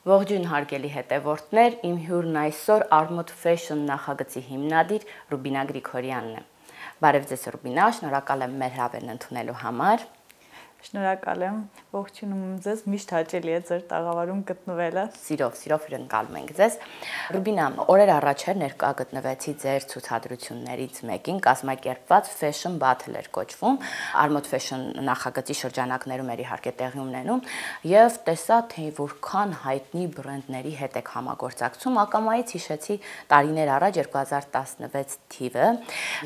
Ողջույն հարգելի հետևորդներ, իմ հյուրն այսօր Armod Fashion նախագծի հիմնադիր Ռուբինա Գրիգորյանն է։ Բարև ձեզ Ռուբինա, շնորհակալ եմ մեր հավելն ընդունելու համար։ Շնորհակալ եմ, ողջունում եմ ձեզ, միշտ հաճելի է ձեր տաղավարում գտնվելը։ Սիրով հյուրընկալում ենք ձեզ։ Ռուբինա, օրեր առաջ ներկա գտնվեցի ձեր ցուցադրություններից մեկին, կազմակերպված Fashion Battle էր կոչվում, Armod Fashion նախագծի շրջանակներում էր իհարկե տեղի ունենում, եւ տեսա, թե որքան հայտնի բրենդների հետ եք համագործակցում, ակամայից հիշեցի տարիներ առաջ 2016 թիվը,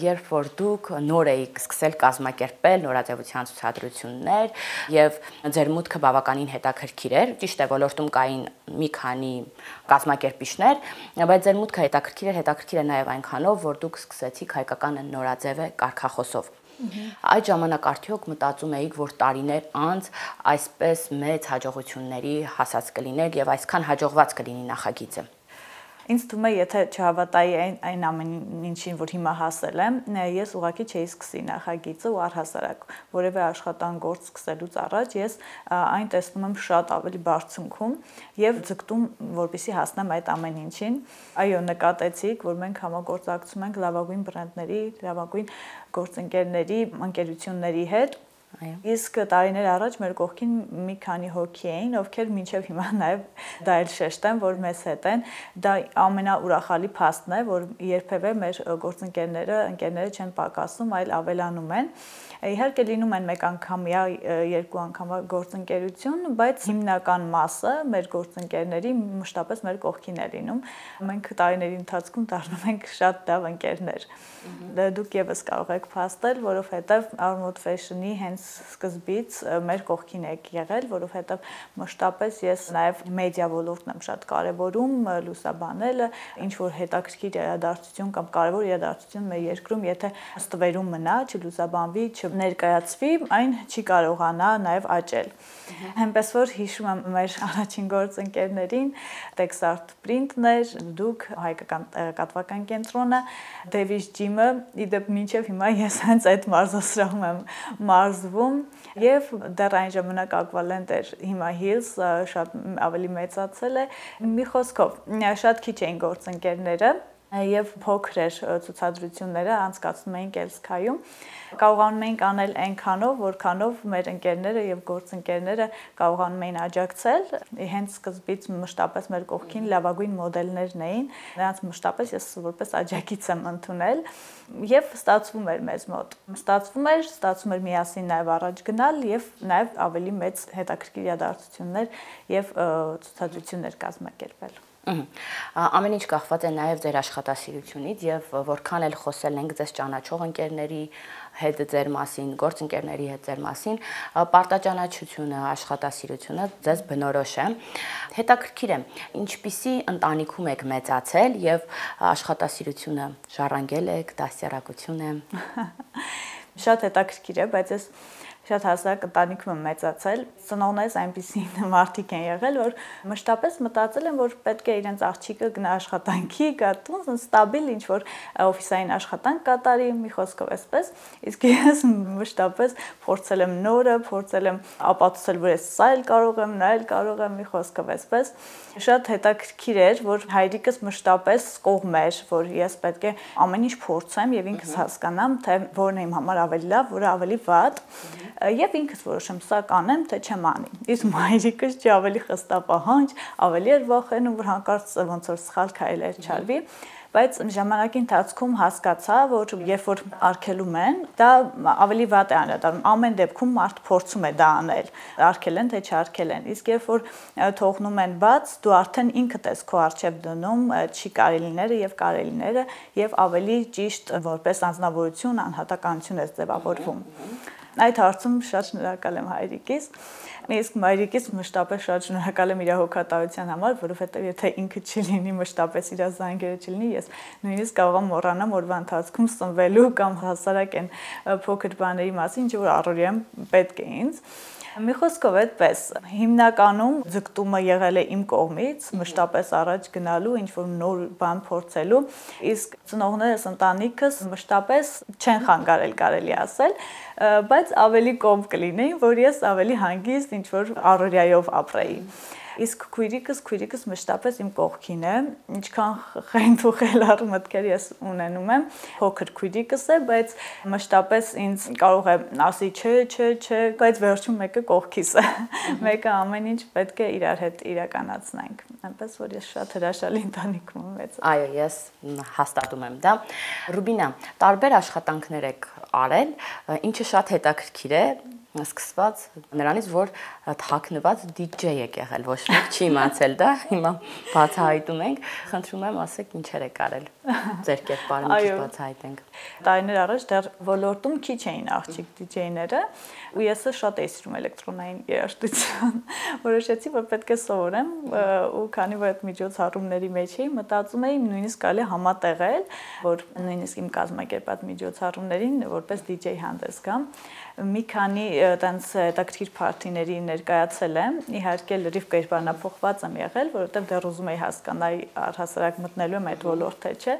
երբ որ դուք նոր էիք սկսել կազմակերպել նորաձևության ցուցադրություններ եւ ձեր մուտքը բավականին հետաքրքիր էր, ճիշտ է, ոլորտում կային մի քանի կազմակերպիչներ, բայց ձեր մուտքը հետաքրքիր է նաեւ այնքանով, որ դուք սկսեցիք հայկականը նորաձև է կարգախոսով։ Այդ ժամանակ արդյոք մտածում էիք, որ տարիներ անց այսպես մեծ հաջողությունների հասած կլինեք եւ այսքան հաջողված կլինի նախագիծը։ Ինձ թվում է, եթե չհավատայի այն ամեն ինչին, որ հիմա հասել եմ, ես ուղղակի չէի սկսի նախագիծը ու առհասարակ որևէ աշխատանքորդ սկսելուց առաջ ես այն տեսնում եմ շատ ավելի բարձունքում եւ ձգտում, որպեսզի հասնեմ այդ ամեն ինչին։ Այո, նկատեցիք, որ մենք համագործակցում ենք լավագույն բրենդների, լավագույն գործընկերների, ընկերությունների հետ։ Իսկ տարիներ առաջ մեր կողքին մի քանի հոգի էին, ովքեր մինչև հիմա նաև դա էլ շեշտեմ, որ մեզ հետ են, դա ամենաուրախալի փաստն է, որ երբևէ մեր ընկերները չեն պակասում, այլ ավելանում են։ Իհարկե լինում են մեկ անգամյա, երկու անգամյա գործընկերություն, բայց հիմնական մասը մեր գործընկերների մշտապես մեր կողքին է լինում։ Մենք տարիների ընթացքում դառնում ենք շատ լավ ընկերներ։ Դուք եւս կարող եք փաստել, որովհետեւ Armod Fashion-ի հենց սկզբից մեր կողքին եք եղել, որովհետեւ մշտապես ես նաեւ մեդիա ոլորտն եմ շատ կարեւորում, լուսաբանելը, ինչ որ հետաքրքիր իրադարձություն կամ կարևոր իրադարձություն մեր երկրում, եթե ստվերում մնա, չլուսաբանվի, ներկայացվի, այն չի կարողանա նաև աճել։ Հենց որ հիշում եմ մեր առաջին գործընկերներին, Texart Print-ներ, դուք հայկական կատվական կենտրոնը, Davis Gym-ը, իդեպ մինչև հիմա ես հենց այդ մարզասրահում եմ մարզվում եւ դեռ այն ժամանակ Aqualent էր, հիմա Hills շատ ավելի մեծացել է։ Մի խոսքով, շատ քիչ էին գործընկերները եւ փոքր էր ցուցադրությունները անցկացնում էինք Էլսքայում, կարողանում էինք անել այնքանով, որքանով մեր ընկերները եւ գործընկերները կարողանում էին աջակցել, հենց սկզբից մշտապես մեր կողքին լավագույն մոդելներն էին, նրանց մշտապես ես որպես աջակից եմ ընդունել եւ ստացվում էր մեզ մոտ, ստացվում էր միասին նաեւ առաջ գնալ եւ նաեւ ավելի մեծ հետաքրքիր իրադարձություններ եւ ցուցադրություններ կազմակերպել։ Ամեն ինչ կախված է նաև ձեր աշխատասիրությունից եւ որքան էլ խոսել ենք ձեզ ճանաչող ընկերների հետ ձեր մասին, գործընկերների հետ ձեր մասին, պարտաճանաչությունը, աշխատասիրությունը ձեզ բնորոշ է։ Հետաքրքիր է, ինչպիսի ընտանիքում եք մեծացել եւ աշխատասիրությունը ժառանգել եք, դաստիարակություն է։ Շատ հետաքրքիր է, բայց ես շատ հասարակ ընտանիքում եմ մեծացել, ծնողներս այնպիսի մարդիկ են եղել, որ մշտապես մտածել են, որ պետք է իրենց աղջիկը գնա աշխատանքի, գա տուն, ստաբիլ ինչ-որ օֆիսային աշխատանք կատարի, մի խոսքով այսպես, իսկ ես մշտապես փորձել եմ նորը, փորձել եմ ապացուցել, որ ես սա էլ կարող եմ, նա էլ կարող եմ, մի խոսքով այսպես։ Շատ հետաքրքիր էր, որ հայրիկս մշտապես կողմ էր, որ ես պետք է ամեն ինչ փորձեմ եւ ինքս հասկանամ, թե որն է իմ համար ավելի լավ, որը ավելի վատ։ Եվ ինքս որոշեմ սա կանեմ, թե չեմ անի։ Իսկ մայրիկս չի ավելի խստապահանջ, ավելի էր վախենում, որ հանկարծ ոնց որ սխալ քայլեր չարվի, բայց ժամանակի ընթացքում հասկացա, որ երբ որ արգելում են, դա ավելի վատ է անդրադառնում։ Ամեն դեպքում մարդ փորձում է դա անել, արգելեն թե չարգելեն։ Իսկ երբ որ թողնում են բաց, դու արդեն ինքդ ես քո առջև դնում չի կարելիները եւ կարելիները եւ ավելի ճիշտ որպես անձնավորություն, անհատականություն ես ձևավորվում։ Այդ հարցում շատ շնորհակալ եմ հայրիկիս, իսկ մայրիկիս մշտապես շատ շնորհակալ եմ իր հոգատարության համար, որովհետև եթե ինքը չլինի մշտապես իր զանգերը չլինի, ես նույնիսկ կարող եմ մոռանամ օրվա ընթացքում սնվելու կամ հասարակ այն փոքր բաների մասին, ինչ որ առօրյայում պետք է ինձ։ Մի խոսքով այդպես, հիմնականում ձգտումը եղել է իմ կողմից, մշտապես առաջ գնալու, ինչ-որ նոր բան փորձելու, իսկ ծնողներս, ընտանիքս մշտապես չեն խանգարել, կարելի ասել, բայց ավելի կողմ կլինեին, որ ես ավելի հանգիստ ինչ-որ առօրյայով ապրեի։ Իսկ քույրիկս մշտապես իմ կողքին է, ինչքան խենթուխել առմտքեր ես ունենում եմ, փոքր քույրիկս է, բայց մշտապես ինձ կարող է ասի չէ, բայց վերջում մեկը կողքիս է։ Մեկը ամեն ինչ պետք է իրար հետ իրականացնենք։ Այնպես որ ես շատ հրաշալի ընտանիքում եմ մեծ։ Այո, ես հաստատում եմ դա։ Ռուբինա, տարբեր աշխատանքներ եք արել, ինչը շատ հետաքրքիր է, սկսված նրանից, որ թաքնված DJ եք եղել, ոչ մեկ չի իմացել դա, հիմա բացահայտում ենք, խնդրում եմ ասեք ինչեր եք արել, ձեր կերպարը մի քիչ բացահայտենք։ Տարիներ առաջ դեռ ոլորտում քիչ էին աղջիկ DJ-ները, ու ես շատ էի սիրում էլեկտրոնային երաժշտություն, որոշեցի, որ պետք է սովորեմ, ու քանի որ այդ միջոցառումների մեջ էի, մտածում էի նույնիսկ կարելի համատեղել, որ նույնիսկ իմ կազմակերպած միջոցառումներին որպես DJ հանդես գամ։ Մի քանի տենց հետաքրքիր փարթիների ներկայացել եմ, իհարկե լրիվ կերպարանափոխված եմ եղել, որովհետև դեռ ուզում էի հասկանալ առհասարակ մտնելու եմ այդ ոլորտ թե չէ,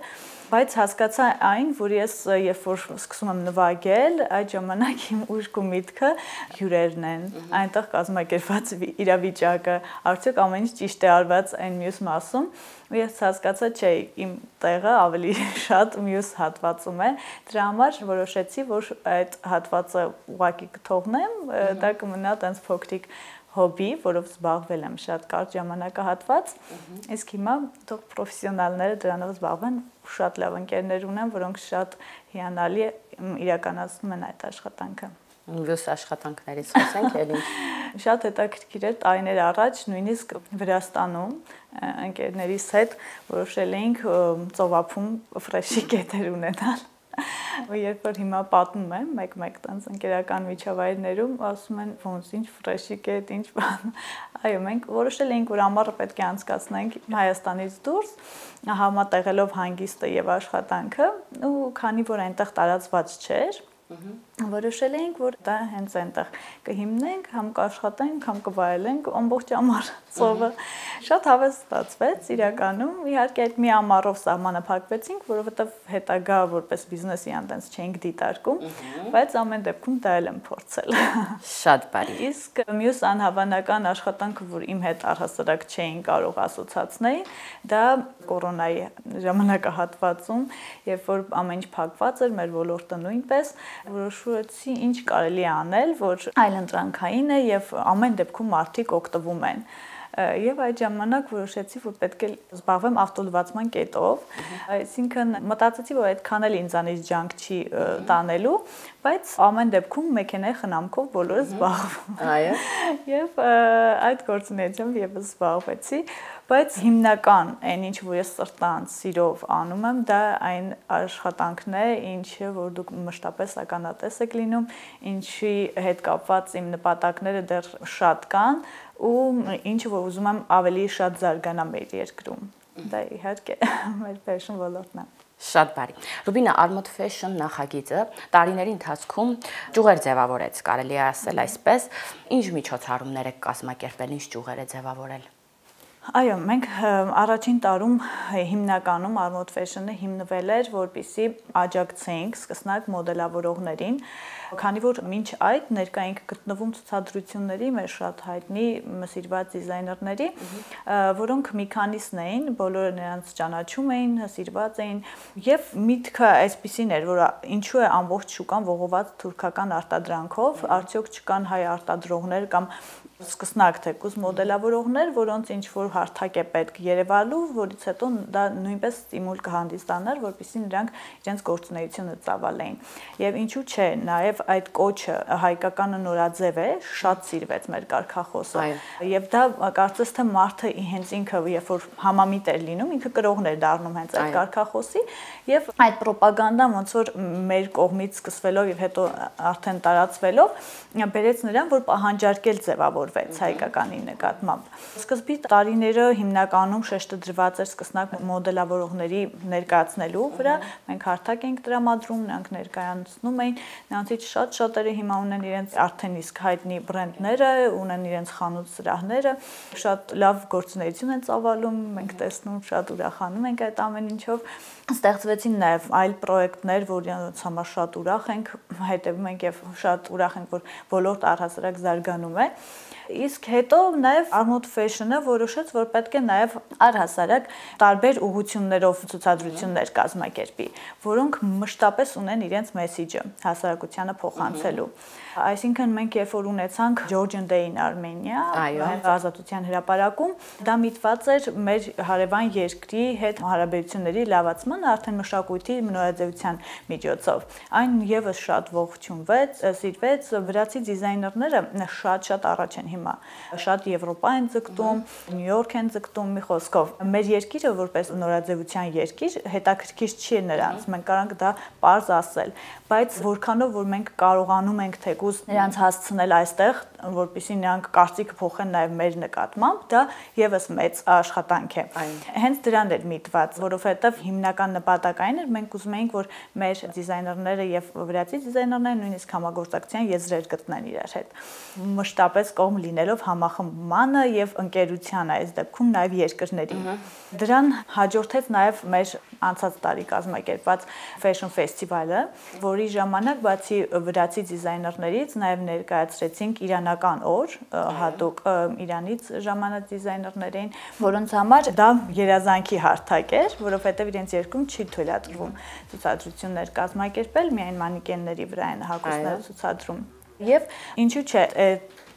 բայց հասկացա այն, որ ես երբ որ սկսում եմ նվագել, այդ ժամանակ իմ ուժգու միտքը հյուրերն են, այնտեղ կազմակերպված իրավիճակը, արդյոք ամեն ինչ ճիշտ է արված այն մյուս մասում, ու ես հասկացա, չէ, իմ տեղը ավելի շատ մյուս հատվածում է, դրա համար որոշեցի, որ այդ հատվածը ուղղակի կթողնեմ, դա կմնա տենց փոքրիկ հոբի, որով զբաղվել եմ շատ կարճ ժամանակահատված, իսկ հիմա թող պրոֆեսիոնալները դրանով զբաղվեն, շատ լավ ընկերներ ունեմ, որոնք շատ հիանալի իրականացնում են այդ աշխատանքը։ Մյուս աշխատանքներից խոսենք, էլի։ Շատ հետաքրքիր էր տարիներ առաջ, նույնիսկ Վրաստանում ընկերներիս հետ որոշել էինք ծովափում ֆրեշի կետեր ունենալ։ Երբ որ հիմա պատմում եմ մեկ-մեկ տենց ընկերական միջավայրներում, ասում են ոնց ինչ ֆրեշի կետ, ինչ բան։ Այո, մենք որոշել էինք, որ ամառը պետք է անցկացնենք Հայաստանից դուրս, համատեղելով հանգիստը եւ աշխատանքը, ու քանի որ այնտեղ տարածված չէր, որոշել էինք, որ դա հենց այնտեղ կհիմնենք, համ կաշխատենք, համ կվայելենք ամբողջ ամառ ծովը։ Շատ հավես ստացվեց իրականում, իհարկե այդ մի ամառով սահմանափակվեցինք, որովհետև հետագա որպես բիզնեսի անտենց չէինք դիտարկում, բայց ամեն դեպքում դա էլ եմ փորձել։ Շատ բարի։ Իսկ մյուս անհավանական աշխատանքը, որ իմ հետ առհասարակ չէին կարող ասոցացնել, դա կորոնայի ժամանակահատվածում, երբ որ ամեն ինչ փակված էր, մեր ոլորտը նույնպես, որոշեցի ինչ կարելի է անել, որ այլընտրանքային է եւ ամեն դեպքում մարդիկ օգտվում են։ Եվ այդ ժամանակ որոշեցի, որ պետք է զբաղվեմ ավտոլվացման կետով, այսինքն մտածեցի, որ այդքան էլ ինձանից ջանք չի տանելու, բայց ամեն դեպքում մեքենայի խնամքով բոլորը զբաղվում։ Այո։ Եվ այդ գործունեությամբ եւս զբաղվեցի, բայց հիմնական այն ինչ որ ես սրտանց սիրով անում եմ, դա այն աշխատանքն է, ինչը որ դուք մշտապես ականատես եք լինում, ինչի հետ կապված իմ նպատակները դեռ շատ կան ու ինչը որ ուզում եմ ավելի շատ զարգանա մեր երկրում։ Դա իհարկե մեր fashion ոլորտն է։ Շատ բարի։ Ռուբինա, Armod Fashion նախագիծը տարիների ընթացքում ճյուղեր ձևավորեց, կարելի է ասել այսպես։ Ինչ միջոցառումներ եք կազմակերպել, ինչ ճյուղեր է ձևավորել։ Այո, մենք առաջին տարում հիմնականում Armod Fashion-ը հիմնվել էր, որպեսզի աջակցենք սկսնակ մոդելավորողներին, քանի որ մինչ այդ ներկա ենք գտնվում ցուցադրությունների մեր շատ հայտնի սիրված դիզայներների, որոնք մի քանիսն էին, բոլորը նրանց ճանաչում էին, սիրված էին, եւ միտքը այսպեսին էր, որ ինչու է ամբողջ շուկան ողոված թուրքական արտադրանքով, արդյոք չկան հայ արտադրողներ կամ սկսնակ թեկուզ մոդելավորողներ, որոնց ինչ որ հարթակ է պետք Երևանու, որից հետո դա նույնպես ստիմուլ կհանդիսանար, որպեսզի նրանք իրենց գործունեությունը ծավալեին։ Եվ ինչու՞ չէ, նաև այդ կոչը հայկականը նորաձև է, շատ սիրվեց մեր կարգախոսը։ Եվ դա կարծես թե մարդը հենց ինքը, երբ որ համամիտ էր լինում, ինքը կրողներ դառնում հենց այդ կարգախոսի, եւ այդ ռոպագանդան ոնց որ մեր կողմից սկսվելով եւ հետո արդեն տարածվելով, բերեց նրան, որ պահանջարկել ձևավորվեց հայկականի նկատմամբ։ Սկզբի տարիները հիմնականում շեշտը դրված էր սկսնակ մոդելավորողների ներկայացնելու վրա, մենք հարթակ ենք տրամադրում, նրանք ներկայացնում էին, նրանցից շատ-շատերը հիմա ունեն իրենց արդեն իսկ հայտնի բրենդները, ունեն իրենց խանութ սրահները, շատ լավ գործունեություն են ծավալում, մենք տեսնում, շատ ուրախանում ենք այդ ամեն ինչով։ Ստեղծվեցին նաև այլ պրոյեկտներ, որոնց համար շատ ուրախ ենք, հետևում ենք եւ շատ ուրախ ենք, որ ոլորտ առհասարակ զարգանում է։ Իսկ հետո նաև Armod Fashion-ը որոշեց, որ պետք է նաև առհասարակ տարբեր ուղղություններով ցուցադրություններ կազմակերպի, որոնք մշտապես ունեն իրենց մեսիջը հասարակությանը փոխանցելու։ Այսինքն մենք երբ որ ունեցանք Georgian Day in Armenia, ազատության հրապարակում, դա միտված էր մեր հարևան երկրի հետ հարաբերությունների լավացման, արդեն մշակույթի նորաձևության միջոցով։ Այն եւս շատ ողջունվեց, սիրվեց, վրացի դիզայներները շատ առաջ են հիմա, շատ Եվրոպա են ձգտում, Նյու Յորք են ձգտում, մի խոսքով։ Մեր երկիրը որպես նորաձևության երկիր հետաքրքիր չի նրանց, մենք կարանք դա պարզ ասել, բայց որքանով որ մենք կարողանում ենք թեկուզ նրանց հասցնել այստեղ, որպեսզի նրանք կարծիքը փոխեն նաև մեր նկատմամբ, դա եւս մեծ աշխատանք է։ Հենց դրան էր միտված, որովհետեւ հիմնական նպատակը այն էր, մենք ուզում էինք, որ մեր դիզայներները եւ վրացի դիզայներները նույնիսկ համագործակցության եզրեր գտնեն իրար հետ։ Մշտապես կողմ լինելով համախմբմանը եւ ընկերության այս դեպքում նաև երկրների։ Դրան հաջորդեց նաև մեր անցած տարի կազմակերպված Fashion Festival-ը, որի ժամանակ բացի վրացի դիզայներներից նաև ներկայացրեցինք իրանական օր, հատուկ Իրանից ժամանած դիզայներներին, որոնց համար դա երազանքի հարթակ էր, որովհետև իրենց երկրում չի թույլատրվում ցուցադրություններ կազմակերպել, միայն մանիկենների վրա են հագուստները ցուցադրում։ Եվ ինչու՞ չէ,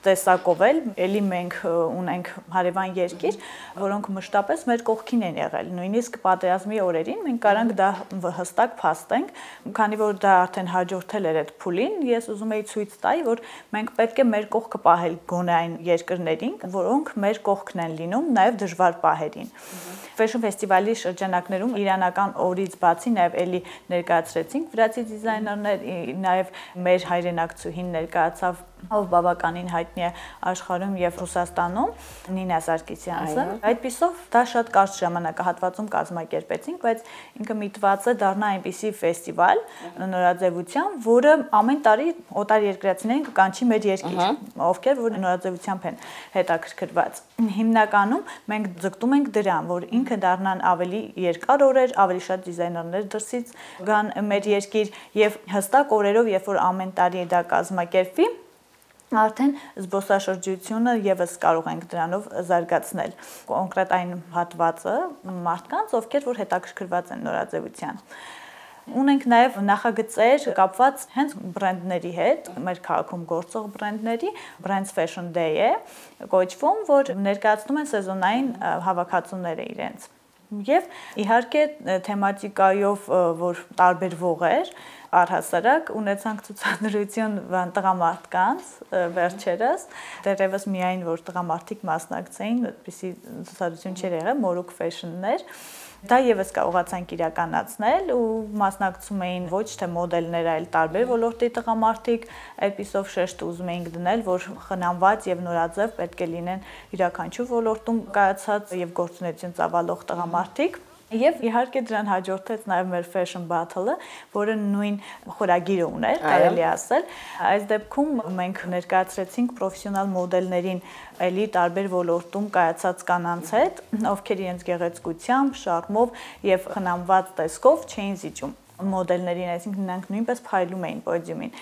տեսակով էլի մենք ունենք հարևան երկիր, որոնք մշտապես մեր կողքին են եղել, նույնիսկ պատերազմի օրերին մենք կարանք դա հստակ փաստենք, քանի որ դա արդեն հաջորդել էր այդ փուլին, ես ուզում եի ցույց տալ, որ մենք պետք է մեր կողքը պահել գոնե այն երկրներին, որոնք մեր կողքն են լինում նաև դժվար պահերին։ Fashion Festival-ի շրջանակներում իրանական օրից բացի նաև էլի ներկայացրեցինք վրացի դիզայներներ, նաև մեր հայրենակցուհին ներկայացավ, ով բավականին հայտնի է աշխարհում եւ Ռուսաստանում, Նինա Սարգսյանցը։ Այդպիսով դա շատ կարճ ժամանակահատվածում կազմակերպեցինք, բայց ինքը միտված է դառնա այնպիսի ֆեստիվալ նորաձևության, որը ամեն տարի օտար երկրացիներին կկանչի մեր երկիր, ովքեր որ նորաձևությամբ են հետաքրքրված։ Հիմնականում մենք ձգտում ենք դրան, որ ինքը դառնան ավելի երկար օրեր, ավելի շատ դիզայներներ դրսից գան մեր երկիր եւ հստակ օրերով, երբ որ ամեն տարի դա կազմակերպվի, արդեն զբոսաշրջությունը եւս կարող ենք դրանով զարգացնել կոնկրետ այն հատվածը մարդկանց, ովքեր որ հետաքրքրված են նորաձևության։ Ունենք նաև նախագծեր կապված հենց բրենդների հետ, մեր քաղաքում գործող բրենդների, Brands Fashion Day է կոչվում, որ ներկայացնում են սեզոնային հավաքածուները իրենց։ Եվ իհարկե թեմատիկայով, որ տարբերվող էր, առհասարակ ունեցանք ցուցադրություն տղամարդկանց վերջերս, դեռևս միայն որ տղամարդիկ մասնակցեին, այդպիսի ցուցադրություն չէր եղել, մորուք ֆեշններ։ Դա եւս կարողացանք իրականացնել ու մասնակցում էին ոչ թե մոդելներ, այլ տարբեր ոլորտի տղամարդիկ, այդպիսով շեշտ ուզում էինք դնել, որ խնամված եւ նորաձև պետք է լինեն յուրաքանչյուր ոլորտում կայացած եւ գործունեություն ծավալող տղամարդիկ։ Եվ իհարկե դրան հաջորդեց նաև մեր Fashion Battle-ը, որը նույն խորագիրը ուներ, կարելի ասել։ Այս դեպքում մենք ներկայացրեցինք պրոֆեսիոնալ մոդելներին էլի տարբեր ոլորտում կայացած կանանց հետ, ովքեր իրենց գեղեցկությամբ, շարմով եւ խնամված տեսքով չէին զիջում մոդելներին, այսինքն նրանք նույնպես փայլում էին պոդիումին։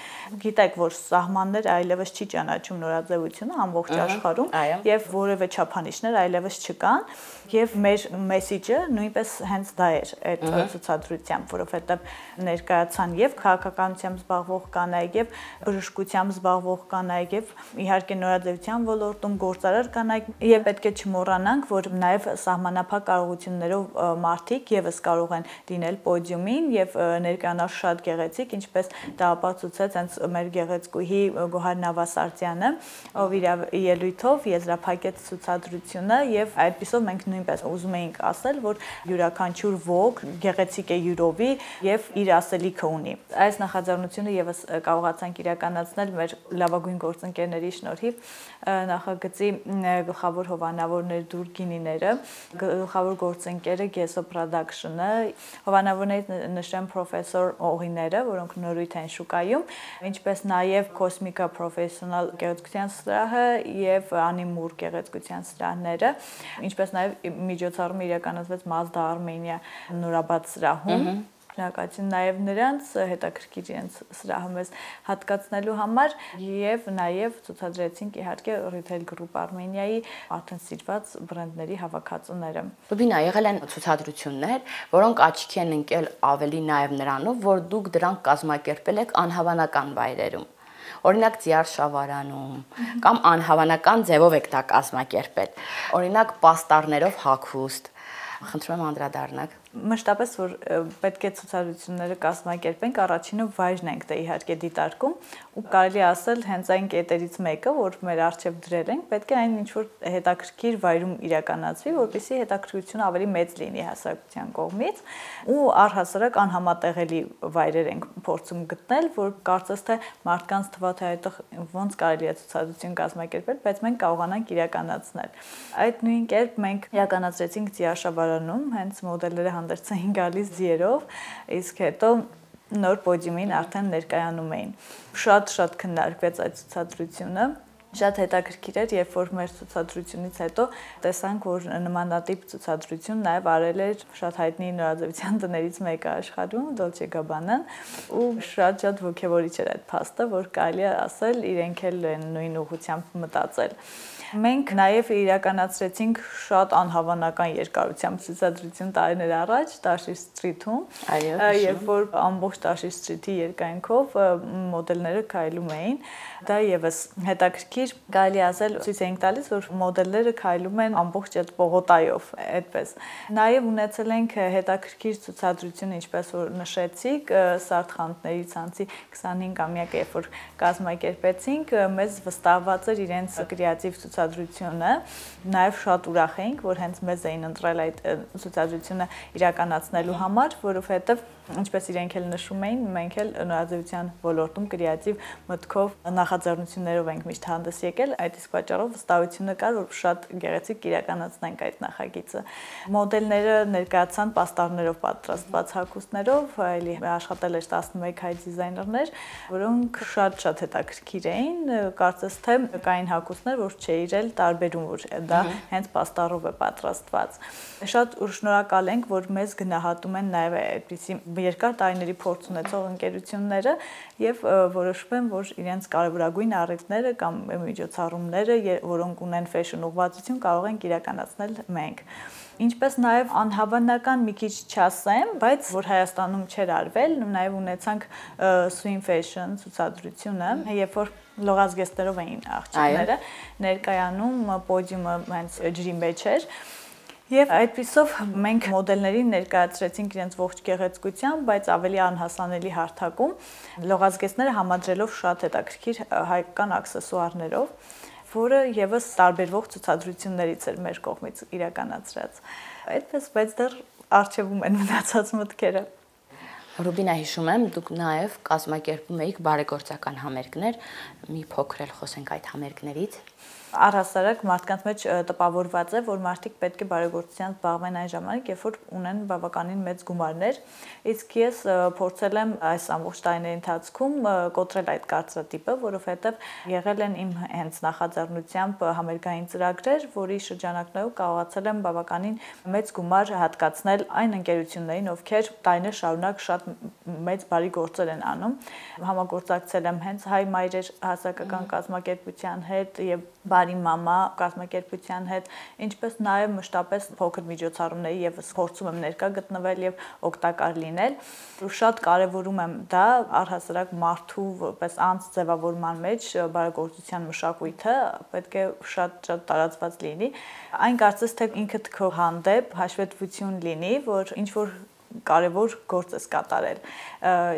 Գիտեք, որ սահմաններ այլևս չի ճանաչում նորաձևությունը ամբողջ աշխարհում եւ որևէ չափանիշներ այլևս չկան եւ մեր մեսիջը նույնպես հենց դա էր այդ ցուցադրությամբ, որովհետեւ ներկայացան եւ քաղաքականությամբ զբաղվող կանայք եւ բժշկությամբ զբաղվող կանայք եւ իհարկե նորաձևության ոլորտում գործարար կանայք եւ պետք է չմոռանանք, որ նաեւ սահմանափակ կարողություններով մարդիկ եւս կարող են լինել պոդիումին եւ ներկանալ շատ գեղեցիկ, ինչպես դա ապացուցեց հենց մեր գեղեցկուհի Գոհար Նավասարդյանը, ով իր ելույթով եզրափակեց ցուցադրությունը եւ այդպիսով մենք նույնպես ուզում էինք ասել, որ յուրաքանչյուր ոք գեղեցիկ է յուրովի եւ իր ասելիքը ունի։ Այս նախաձեռնությունը եւս կարողացանք իրականացնել մեր լավագույն գործընկերների շնորհիվ, նախագծի գլխավոր հովանավորներ Դուրգինիները, գլխավոր գործընկերը Gesso Production-ը, հովանավորներից նշեմ պրոֆեսոր օղիները, որոնք նորույթ են շուկայում, ինչպես նաև Cosmica Professional գեղեցկության սրահը եւ Animur գեղեցկության սրահները, ինչպես նաև միջոցառումը իրականացվեց Mazda Armenia նորաբաց սրահում։ Շնորհակալություն նաև նրանց հետաքրքիր իրենց սրահը մեզ հատկացնելու համար եւ նաև ցուցադրեցինք իհարկե Retail Group Armenia-ի արդեն սիրված բրենդների հավաքածուները։ Ռուբինա, եղել են ցուցադրություններ, որոնք աչքի են ընկել ավելի նաև նրանով, որ դուք դրանք կազմակերպել եք անհավանական վայրերում։ Օրինակ Ձիարշավարանում կամ անհավանական ձևով եք դա կազմակերպել։ Օրինակ պաստառներով հագուստ։ Խնդրում եմ անդրադառնաք։ Մշտապես որ պետք է ցուցադրությունները կազմակերպենք, առաջինը վայրն ենք դե իհարկե դիտարկում ու կարելի ասել հենց այն կետերից մեկը, որ մեր արժեվ դրել ենք, պետք է այն ինչ որ հետաքրքիր վայրում իրականացվի, որպեսզի հետաքրքրությունը ավելի մեծ լինի հասարակության կողմից ու առհասարակ անհամատեղելի վայրեր ենք փորձում գտնել, որ կարծես թե մարդկանց թվա թե այդտեղ ոնց կարելի է ցուցադրություն կազմակերպել, բայց մենք կարողանանք իրականացնել։ Այդ նույն կերպ մենք իրականացրեցինք Ձիարշավարանում, հենց մոդելները հանդերձ էին գալիս ձիերով, իսկ հետո նոր պոդիումին արդեն ներկայանում էին։ Շատ քննարկվեց այդ ցուցադրությունը։ Շատ հետաքրքիր էր, երբ որ մեր ցուցադրությունից հետո տեսանք, որ նմանատիպ ցուցադրություն նաև արել էր շատ հայտնի նորաձևության տներից մեկը աշխարհում, Dolce Gabbana-ն, ու շատ ոգևորիչ էր այդ փաստը, որ կարելի է ասել իրենք էլ նույն ուղղությամբ մտածել։ Մենք նաև իրականացրեցինք շատ անհավանական երկարությամբ ցուցադրություն տարիներ առաջ Տաշիր Սթրիթում, երբ որ ամբողջ Տաշիր Սթրիթի երկայնքով մոդելները քայլում էին, դա եւս հետաքրքիր կարելի ասել ցույց էինք տալիս, որ մոդելները քայլում են ամբողջ այդ պողոտայով, այդպես։ Նաև ունեցել ենք հետաքրքիր ցուցադրություն, ինչպես որ նշեցիք, Սարդխանութների ցանցի 25-ամյակը, երբ որ կազմակերպեցինք, մեզ վստահված էր իրենց կրեատիվ ցուցադրությունը, նաև շատ ուրախ էինք, որ հենց մեզ էին ընտրել այդ ցուցադրությունը իրականացնելու համար, որովհետև ինչպես իրենք էլ նշում էին, մենք էլ նորաձևության ոլորտում կրեատիվ մտքով նախաձեռնություններով ենք միշտ հանդես եկել, այդ իսկ պատճառով վստահությունը կար, որ շատ գեղեցիկ իրականացնենք այդ նախագիծը։ Մոդելները ներկայացան պաստառներով պատրաստված հագուստներով, այլի աշխատել էր 11 հայ դիզայներներ, որոնք շատ հետաքրքիր էին, կարծես թե կային հագուստներ, որ չէր էլ տարբերում, որ դա հենց պաստառով է պատրաստված։ Շատ շնորհակալ ենք, որ մեզ գնահատում են նաև այդպիսի երկար տարիների փորձ ունեցող ընկերությունները եւ որոշում են, որ իրենց կարևորագույն առիթները կամ միջոցառումները, որոնք ունեն ֆեշն ուղղվածություն, կարող ենք իրականացնել մենք։ Ինչպես նաև անհավանական մի քիչ չասեմ, բայց որ Հայաստանում չէր արվել, նաև ունեցանք Swim Fashion ցուցադրությունը, երբ որ լողազգեստերով էին աղջիկները ներկայանում, պոդիումը հենց ջրի մեջ էր։ Եվ այդպիսով մենք մոդելներին ներկայացրեցինք իրենց ողջ գեղեցկությամբ, բայց ավելի անհասանելի հարթակում, լողազգեստները համադրելով շատ հետաքրքիր հայկական աքսեսուարներով, որը եւս տարբերվող ցուցադրություններից էր մեր կողմից իրականացրած։ Այդպես, բայց դեռ արժևում են մնացած մտքերը։ Ռուբինա, հիշում եմ, դուք նաև կազմակերպում էիք բարեգործական համերգներ, մի փոքր էլ խոսենք այդ համերգներից։ Առհասարակ մարդկանց մեջ տպավորված է, որ մարդիկ պետք է բարեգործությամբ զբաղվեն այն ժամանակ, երբ որ ունեն բավականին մեծ գումարներ, իսկ ես փորձել եմ այս ամբողջ տարիների ընթացքում կոտրել այդ կարծրատիպը, որովհետև եղել են իմ հենց նախաձեռնությամբ համերգային ծրագրեր, որի շրջանակներում կարողացել եմ բավականին մեծ գումար հատկացնել այն ընկերություններին, ովքեր տարիներ շարունակ շատ մեծ բարի գործեր են անում։ Համագործակցել եմ հենց Հայ մայրեր հասարակական կազմակերպության հետ եւ Բարի մամա կազմակերպության հետ, ինչպես նաև մշտապես փոքր միջոցառումների եւս փորձում եմ ներկա գտնվել եւ օգտակար լինել։ Շատ կարեւորում եմ դա առհասարակ մարդու որպես անձ ձևավորման մեջ բարեգործության մշակույթը պետք է շատ տարածված լինի։ Այն կարծես թե ինքդ քո հանդեպ հաշվետվություն լինի, որ ինչ որ կարևոր գործ ես կատարել,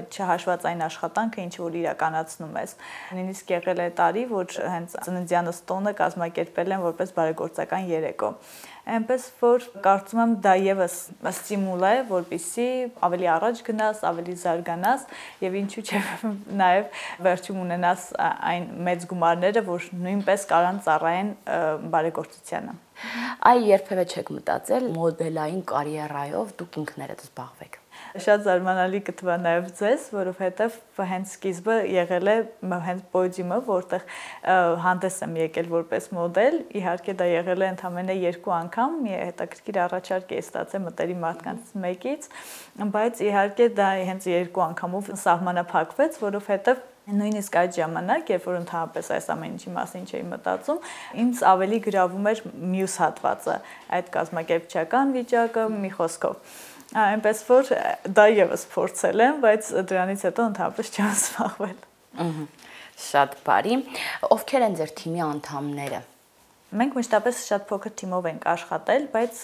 չհաշված այն աշխատանքը, ինչ որ իրականացնում ես։ Նույնիսկ եղել է տարի, որ հենց ծննդյանս տոնը կազմակերպել եմ որպես բարեգործական երեկո։ Այնպես որ կարծում եմ դա եւս ստիմուլ է, որպեսզի ավելի առաջ գնաս, ավելի զարգանաս եւ ինչու՞ չէ նաեւ վերջում ունենաս այն մեծ գումարները, որ նույնպես կարան ծառայեն բարեգործությանը։ Այ երբևէ չեք մտածել մոդելային կարիերայով դուք ինքներդ զբաղվեք։ Շատ զարմանալի կթվա նաև ձեզ, որովհետև հենց սկիզբը եղել է հենց պոդիումը, որտեղ հանդես եմ եկել որպես մոդել, իհարկե դա եղել է ընդամենը 2 անգամ, մի հետաքրքիր առաջարկ է ստացել մտերի մարդկանց մեկից, բայց իհարկե դա հենց 2 անգամով սահմանափակվեց, որովհետև նույնիսկ այդ ժամանակ, երբ որ ընդհանրապես այս ամեն ինչի մասին չէի մտածում, ինձ ավելի գրավում էր մյուս հատվածը, այդ կազմակերպչական վիճակը, մի խոսքով։ Այնպես որ դա եւս փորձել եմ, բայց դրանից հետո ընդհանրապես չեմ զբաղվել։ Շատ բարի։ Ովքեր են ձեր թիմի անդամները։ Մենք մշտապես շատ փոքր թիմով ենք աշխատել, բայց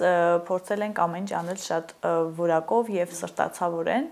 փորձել ենք ամեն ինչ անել շատ որակով եւ սրտացավորեն,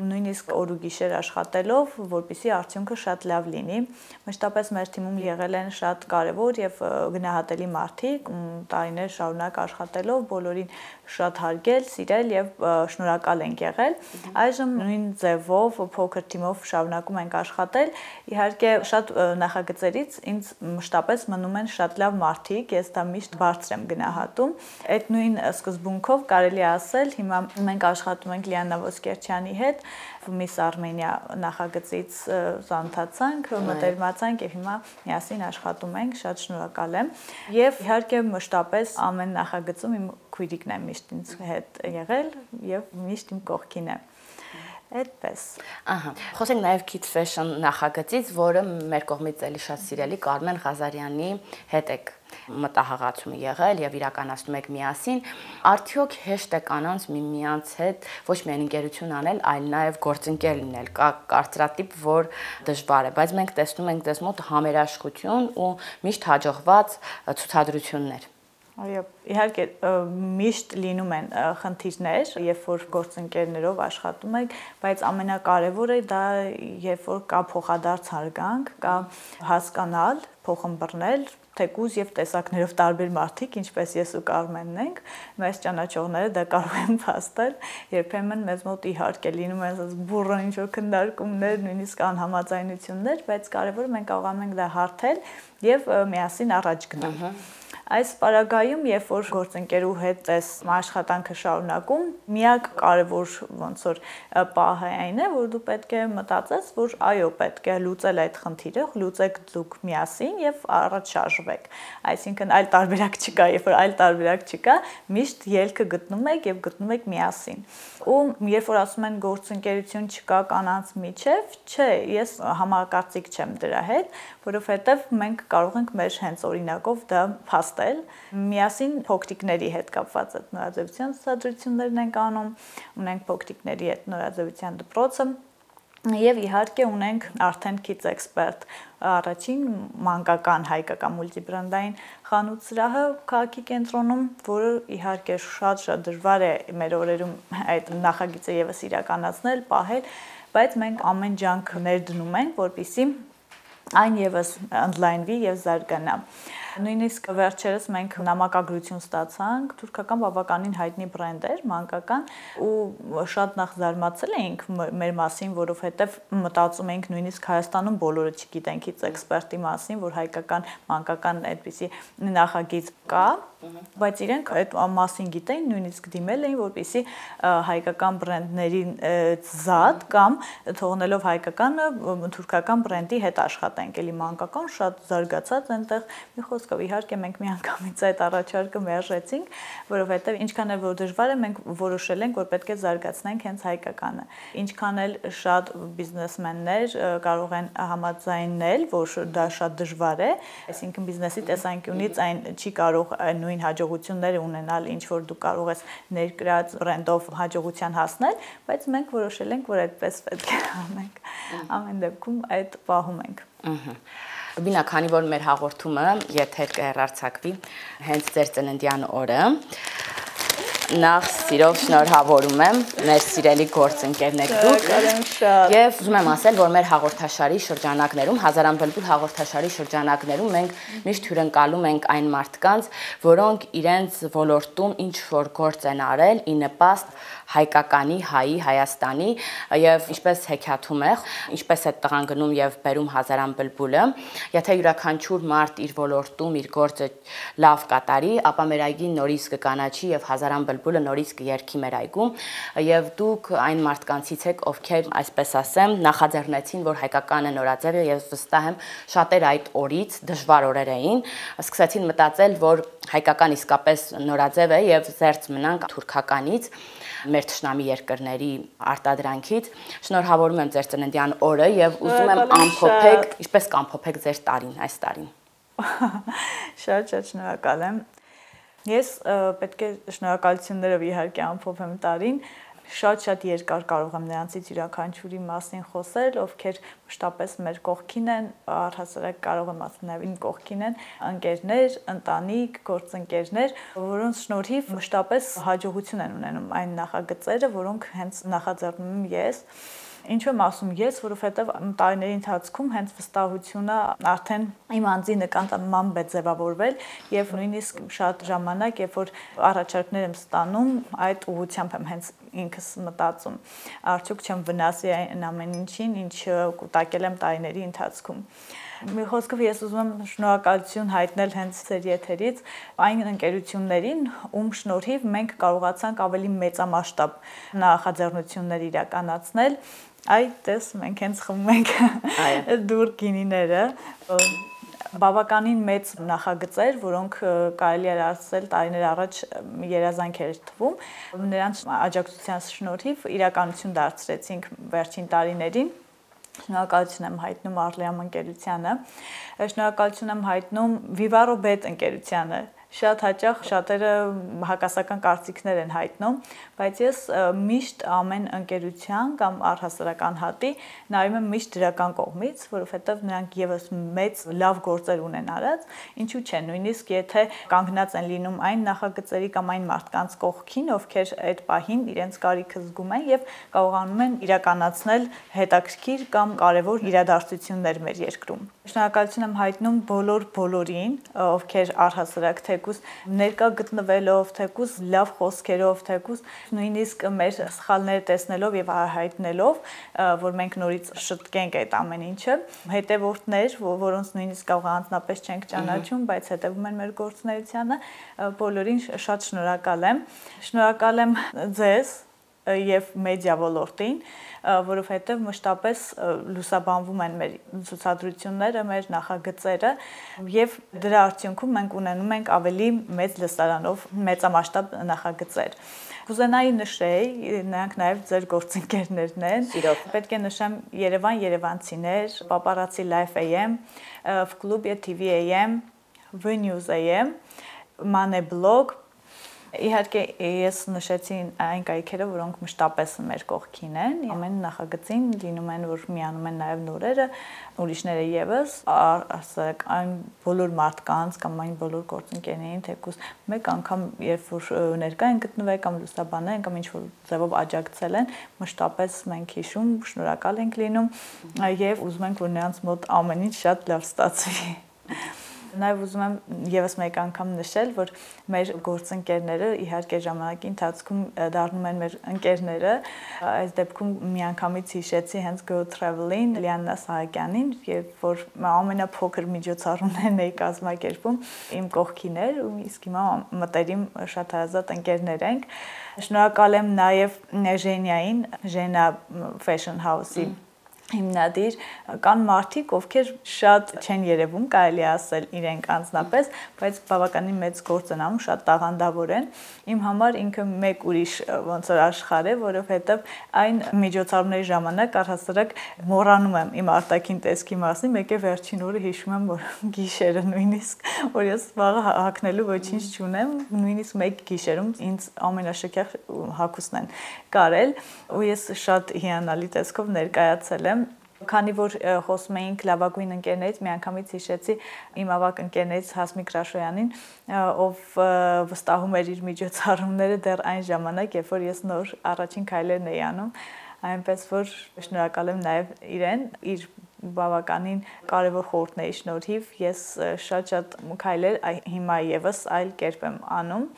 նույնիսկ օր ու գիշեր աշխատելով, որպեսզի արդյունքը շատ լավ լինի։ Մշտապես մեր թիմում եղել են շատ կարեւոր եւ գնահատելի մարդիկ, տարիներ շարունակ աշխատելով, բոլորին շատ հարգել, սիրել եւ շնորհակալ ենք եղել։ Այժմ նույն ձևով փոքր թիմով շարունակում ենք աշխատել։ Իհարկե շատ նախագծերից ինձ մշտապես մնում են շատ լավ մարդիկ, ես դա միշտ բարձր եմ գնահատում։ Այդ նույն սկզբունքով կարելի է ասել, հիմա մենք աշխատում ենք Լիանա Ոսկերչյանի հետ, Miss Armenia նախագծից ծանոթացանք, մտերմացանք եւ հիմա միասին աշխատում ենք, շատ շնորհակալ եմ։ Եվ իհարկե մշտապես ամեն նախագծում իմ քույրիկն է միշտ ինձ հետ եղել եւ միշտ իմ կողքին է։ Այդպես։ Ահա։ Խոսենք նաև Kids Fashion նախագծից, որը մեր կողմից էլի շատ սիրելի Կարմեն Ղազարյանի հետ եք մտահղացում եղել եւ իրականացնում եք միասին, արդյոք հեշտ է կանանց միմյանց հետ ոչ միայն ընկերություն անել, այլ նաեւ գործընկեր լինել։ Կա կարծրատիպ, որ դժվար է, բայց մենք տեսնում ենք դες մոտ համերաշխություն ու միշտ հաջողված ցուցադրություններ։ Այո, իհարկե միշտ լինում են խնդիրներ, երբ որ գործընկերներով աշխատում եք, բայց ամենակարևորը դա երբ որ կա փոխադարձ հարգանք, կա հասկանալ, փոխըմբռնել, թեկուզ եւ տեսակներով տարբեր մարդիկ, ինչպես ես ու Կարմենն ենք, մեզ ճանաչողները դա կարող են փաստել, երբեմն մեզ մոտ իհարկե լինում են ասես բուրը ինչ-որ քննարկումներ, նույնիսկ անհամաձայնություններ, բայց կարևորը մենք կարողանում ենք դա հարթել եւ միասին առաջ գնալ։ Այս պարագայում, երբ որ գործընկերու հետ այս աշխատանքը շարունակում, միակ կարևոր ոնց որ պահը այն է, որ դու պետք է մտածես, որ այո, պետք է լուծել այդ խնդիրը, լուծեք դուք միասին եւ առաջ շարժվեք։ Այսինքն այլ տարբերակ չկա, երբ որ այլ տարբերակ չկա, միշտ ելքը գտնում եք եւ գտնում եք միասին։ Ու երբ որ ասում են գործընկերություն չկա կանանց միջև, չէ, ես համակարծիք չեմ դրա հետ, որովհետեւ մենք կարող ենք մեր հենց օրինակով դա փաստել, միասին փոքրիկների հետ կապված այդ նորաձևության ցուցադրություններն ենք անում, ունենք փոքրիկների հետ նորաձևության դպրոցը եւ իհարկե ունենք արդեն Kids Expert առաջին մանկական հայկական մուլտիբրանդային խանութ սրահը քաղաքի կենտրոնում, որը իհարկե շատ դժվար է մեր օրերում այդ նախագիծը եւս իրականացնել, պահել, բայց մենք ամեն ջանք ներդնում ենք, որպեսզի այն եւս ընդլայնվի եւ զարգանա։ Նույնիսկ վերջերս մենք նամակագրություն ստացանք, թուրքական բավականին հայտնի բրենդ էր, մանկական, ու շատ նախ զարմացել էինք մեր մասին, որովհետև մտածում էինք նույնիսկ Հայաստանում բոլորը չգիտեն Kids Expert-ի մասին, որ հայկական մանկական այդպիսի նախագիծ կա, բայց իրենք այդ մասին գիտեն, նույնիսկ դիմել էին, որպեսզի հայկական բրենդներին զատ կամ թողնելով հայկականը թուրքական բրենդի հետ աշխատենք, էլի մանկական շատ զարգացած այնտեղ մի խոսքով իհարկե մենք միանգամից այդ առաջարկը մերժեցինք, որովհետև ինչքան էլ որ դժվար է, մենք որոշել ենք, որ պետք է զարգացնենք հենց հայկականը։ Ինչքան էլ շատ բիզնեսմեններ կարող են համաձայնել, որ դա շատ դժվար է, այսինքն բիզնեսի տեսանկյունից այն չի կարող նույն հաջողությունները ունենալ, ինչ որ դու կարող ես ներկրած բրենդով հաջողության հասնել, բայց մենք որոշել ենք, որ այդպես պետք է անենք։ Ամեն դեպքում այդ պահում ենք։ Բինա, քանի որ մեր հաղորդումը եթեր կհեռարձակվի հենց ձեր ծննդյան օրը, նախ սիրով շնորհավորում եմ, մեր սիրելի գործընկերներ դուք, եւ ուզում եմ ասել, որ մեր հաղորդաշարի շրջանակներում, Հազարամբլբուլ հաղորդաշարի շրջանակներում մենք միշտ հյուրընկալում ենք այն մարդկանց, որոնք իրենց ոլորտում ինչ որ գործ են արել ի նպաստ հայկականի, հայի, Հայաստանի եւ ինչպես հեքիաթում է, ինչպես է տղան գնում եւ բերում Հազարամբլբուլը, եթե յուրաքանչյուր մարդ իր ոլորտում իր գործը լավ կատարի, ապա մեր այգին նորից կկանաչի եւ Հազարամբլբուլը բլբուլը նորից կերքի մեր այգում եւ դուք այն մարդկանցից եք, ովքեր, այսպես ասեմ, նախաձեռնեցին, որ հայկականը նորաձև է եւ վստահ եմ շատեր այդ օրից դժվար օրեր էին, սկսեցին մտածել, որ հայկական իսկապես նորաձև է եւ զերծ մնանք թուրքականից մեր թշնամի երկրների արտադրանքից։ Շնորհավորում եմ ձեր ծննդյան օրը եւ ուզում եմ ամփոփեք, ինչպես կամփոփեք ձեր տարին, այս տարին։ Շատ շնորհակալ եմ։ Ես պետք է շնորհակալություններով իհարկե ամփոփեմ տարին։ Շատ երկար կարող եմ նրանցից յուրաքանչյուրի մասին խոսել, ովքեր մշտապես մեր կողքին են, առհասարակ կարող եմ ասել նաև իմ կողքին են, ընկերներ, ընտանիք, գործընկերներ, որոնց շնորհիվ մշտապես հաջողություն են ունենում այն նախագծերը, որոնք հենց նախաձեռնում եմ ես։ Ինչու եմ ասում ես, որովհետև տարիների ընթացքում հենց վստահությունը արդեն իմ անձի նկատմամբ է ձևավորվել եւ նույնիսկ շատ ժամանակ, երբ որ առաջարկներ եմ ստանում, այդ ուղղությամբ եմ հենց ինքս մտածում։ Արդյոք չեմ վնասի այն ամեն ինչին, ինչ կուտակել եմ տարիների ընթացքում։ Մի խոսքով ես ուզում եմ շնորհակալություն հայտնել հենց ձեր եթերից այն ընկերություններին, ում շնորհիվ մենք կարողացանք ավելի մեծամասշտաբ նախաձեռնություններ իրականացնել։ Այդտես մենք հենց խմում ենք դուր գինիները, բավականին մեծ նախագծեր, որոնք կարելի է ասել տարիներ առաջ երազանք էր թվում, նրանց աջակցության շնորհիվ իրականություն դարձրեցինք վերջին տարիներին։ Շնորհակալություն եմ հայտնում Արլիամ ընկերությանը, շնորհակալություն եմ հայտնում Vivarobet ընկերությանը։ Շատ հաճախ շատերը հակասական կարծիքներ են հայտնում, բայց ես միշտ ամեն ընկերության կամ առհասարակ անհատի նայում եմ միշտ դրական կողմից, որովհետև նրանք եւս մեծ լավ գործեր ունեն արած, ինչու՞ չէ, նույնիսկ եթե կանգնած են լինում այն նախագծերի կամ այն մարդկանց կողքին, ովքեր այդ պահին իրենց կարիքը զգում են եւ կարողանում են իրականացնել հետաքրքիր կամ կարեւոր իրադարձություններ մեր երկրում։ Շնորհակալություն եմ հայտնում բոլորին, ովքեր առհասարակ թեկուզ ներկա գտնվելով, թեկուզ լավ խոսքերով, թեկուզ նույնիսկ մեր սխալները տեսնելով եւ հայտնելով, որ մենք նորից շտկենք այդ ամեն ինչը, հետևորդներ, որոնց նույնիսկ կարող անձնապես չենք ճանաչում, բայց հետևում են մեր գործունեությանը, բոլորին շատ շնորհակալ եմ։ Շնորհակալ եմ ձեզ եւ մեդիա ոլորտին, որովհետեւ մշտապես լուսաբանվում են մեր ցուցադրությունները, մեր նախագծերը եւ դրա արդյունքում մենք ունենում ենք ավելի մեծ լսարանով մեծամասշտաբ նախագծեր։ Կուզենայի նշեի, նրանք նաեւ ձեր գործընկերներն են։ Պետք է նշեմ Երևան երևանցիներ, Paparazzi Life AM, Vklubye TV AM, V-News AM, Mane Blog։ Իհարկե ես նշեցի այն կայքերը, որոնք մշտապես մեր կողքին են, ամեն նախագծին լինում են, որ միանում են նաև նորերը, ուրիշները եւս, ասենք այն բոլոր մարդկանց կամ այն բոլոր գործընկերներին, թեկուզ մեկ անգամ երբ որ ներկա են գտնվել կամ լուսաբանել են կամ ինչ-որ ձևով աջակցել են, մշտապես մենք հիշում, շնորհակալ ենք լինում եւ ուզում ենք, որ նրանց մոտ ամեն ինչ շատ լավ ստացվի։ Նաև ուզում եմ եւս մեկ անգամ նշել, որ մեր գործընկերները իհարկե ժամանակի ընթացքում դառնում են մեր ընկերները, այս դեպքում միանգամից հիշեցի հենց Go Travel-ին, Լիաննա Սահակյանին, երբ որ ամենափոքր միջոցառումներն էի կազմակերպում, իմ կողքին էր ու իսկ հիմա մտերիմ շատ հարազատ ընկերներ ենք։ Շնորհակալ եմ նաև Ժենյային, Ժենա Fashion House-ի հիմնադիր, կան մարդիկ, ովքեր շատ չեն երևում, կարելի ասել իրենք անձնապես, բայց բավականին մեծ գործ են անում, շատ տաղանդավոր են։ Իմ համար ինքը մեկ ուրիշ ոնց որ աշխարհ է, որովհետև այն միջոցառումների ժամանակ առհասարակ մոռանում եմ իմ արտաքին տեսքի մասին, մեկ է վերջին օրը հիշում եմ, որ գիշերը նույնիսկ, որ ես վաղը հագնելու ոչինչ չունեմ, նույնիսկ մեկ գիշերում ինձ ամենաշքեղ հագուստն են կարել, ու ես շատ հիանալի տեսքով ներկայացել եմ։ Քանի որ խոսում էինք լավագույն ընկերներից, միանգամից հիշեցի իմ ավագ ընկերներից Հասմիկ Ռաշոյանին, ով վստահում էր իր միջոցառումները դեռ այն ժամանակ, երբ որ ես նոր առաջին քայլերն էի անում, այնպես որ շնորհակալ եմ նաև իրեն, իր բավականին կարևոր խորհուրդների շնորհիվ ես շատ քայլեր հիմա եւս այլ կերպ եմ անում։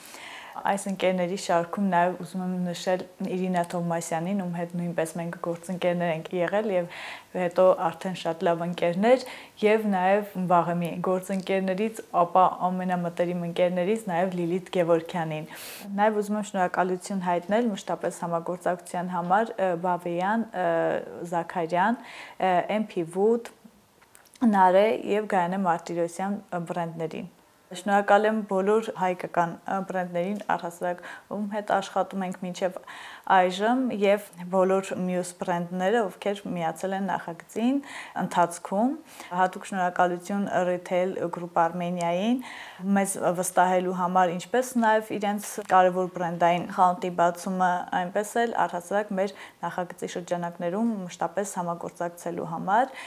Այս ընկերների շարքում նաև ուզում եմ նշել Իրինա Թովմասյանին, ում հետ նույնպես մենք գործընկերներ ենք եղել եւ հետո արդեն շատ լավ ընկերներ եւ նաև վաղեմի գործընկերներից, ապա ամենամտերիմ ընկերներից նաև Լիլիթ Գևորքյանին։ Նաև ուզում եմ շնորհակալություն հայտնել մշտապես համագործակցության համար Բավեյան, Զաքարյան, MP Wood, Նարե եւ Գայանե Մարտիրոսյան բրենդներին։ Շնորհակալ եմ բոլոր հայկական բրենդերին, առհասարակ ում հետ աշխատում ենք մինչև այժմ եւ բոլոր մյուս բրենդները, ովքեր միացել են նախագծին ընթացքում։ Հատուկ շնորհակալություն Retail Group Armenia-ին մեզ վստահելու համար, ինչպես նաեւ իրենց կարևոր բրենդային խանութի բացումը, այնպես էլ առհասարակ մեր նախագծի շրջանակներում մշտապես համագործակցելու համար։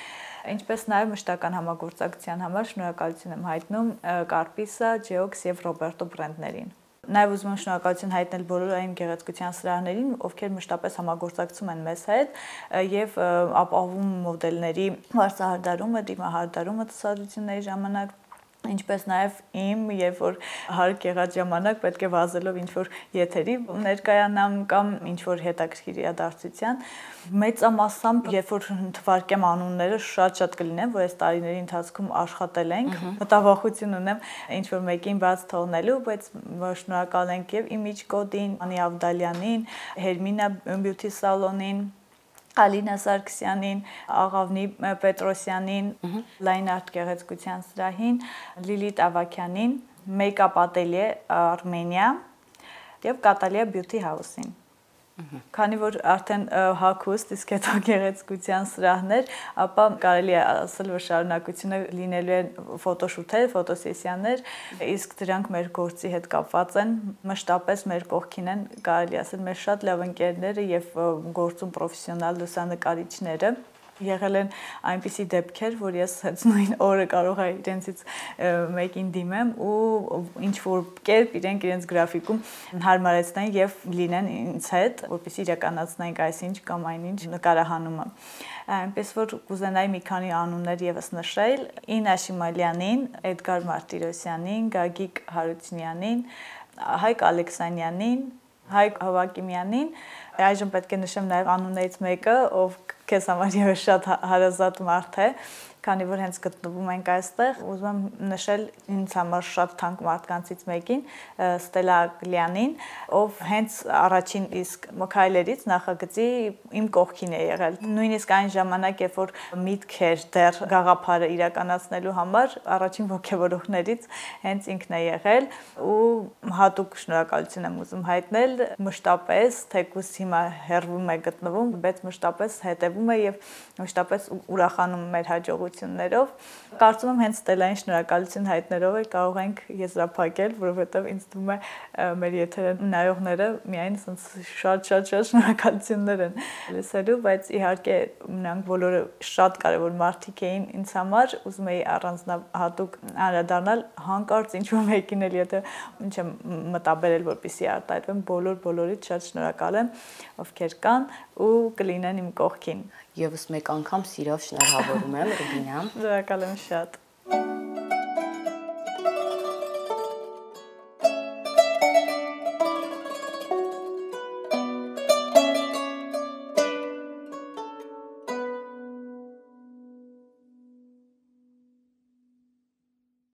Ինչպես նաև մշտական համագործակցության համար շնորհակալություն եմ հայտնում Կարպիսա, Geox եւ Roberto բրենդներին։ Նաև ուզում եմ շնորհակալություն հայտնել բոլոր այն գեղեցկության սրահներին, ովքեր մշտապես համագործակցում են մեզ հետ եւ ապահովում մոդելների վարձահարդարումը, դիմահարդարումը ցուցադրությունների ժամանակ, ինչպես նաև իմ, երբ որ հարկ եղած ժամանակ պետք է վազելով ինչ-որ եթերի ներկայանամ կամ ինչ-որ հետաքրքիր իրադարձության, մեծամասամբ, երբ որ թվարկեմ անունները, շատ կլինեն, որ այս տարիների ընթացքում աշխատել ենք, մտավախություն ունեմ ինչ-որ մեկին բաց թողնելու, բայց շնորհակալ ենք եւ Image Code-ին, Անի Ավդալյանին, Hermina Beauty Salon-ին, Ալինա Սարգսյանին, Աղավնի Պետրոսյանին, Line Art գեղեցկության սրահին, Լիլիթ Ավակյանին, Makeup Atelier Armenia եւ Catalia Beauty House-ին։ Քանի որ արդեն հագուստ, իսկ հետո գեղեցկության սրահներ, ապա կարելի է ասել, որ շարունակությունը լինելու են ֆոտոշութեր, ֆոտոսեսիաներ, իսկ դրանք մեր գործի հետ կապված են, մշտապես մեր կողքին են, կարելի ասել, մեր շատ լավ ընկերները եւ գործում պրոֆեսիոնալ լուսանկարիչները։ Եղել են այնպիսի դեպքեր, որ ես հենց նույն օրը կարող եմ իրենցից մեկին դիմեմ ու ինչ որ կերպ իրենց գրաֆիկում հարմարեցնեն եւ լինեն ինձ հետ, որպեսզի իրականացնենք այսինչ կամ այնինչ նկարահանումը։ Այնպես որ կուզենայի մի քանի անուններ եւս նշել՝ Ինա Շիմալյանին, Էդգար Մարտիրոսյանին, Գագիկ Հարությունյանին, Հայկ Ալեքսանյանին, Հայկ Հավակիմյանին, այժմ պետք է նշեմ նաև անուններից մեկը, ով քեզ համար եւս շատ հարազատ մարդ է, քանի որ հենց գտնվում ենք այստեղ, ուզում եմ նշել ինձ համար շատ թանկ մարդկանցից մեկին, Ստելա Ակլյանին, ով հենց առաջին իսկ մքայլերից նախագծի իմ կողքին է եղել։ Նույնիսկ այն ժամանակ, երբ որ միտք էր դեռ գաղափարը իրականացնելու համար, առաջին ոգևորողներից հենց ինքն է եղել ու հատուկ շնորհակալություն եմ ուզում հայտնել մշտապես, թեկուզ հիմա հեռվում է գտնվում, բայց մշտապես հետևում է եւ մշտապես ուրախանում մեր հաջողություններով։ Կարծում եմ հենց Ստելային շնորհակալություն հայտնելով էլ կարող ենք եզրափակել, որովհետեւ ինձ թվում է մեր եթերը նայողները միայն շատ շնորհակալություններ են լսելու, բայց իհարկե նրանք բոլորը շատ կարևոր մարդիկ էին ինձ համար, ուզում էի առանձնահատուկ անդրադառնալ հանկարծ ինչ-որ մեկին էլ եթե ինչ եմ մտաբերել, որպեսզի արտահայտվեմ, բոլորից շատ շնորհակալ եմ, ովքեր կան ու կլինեն իմ կողքին։ Եվս մեկ անգամ սիրով շնորհավորում եմ, Ռուբինա։ Շնորհակալ եմ շատ։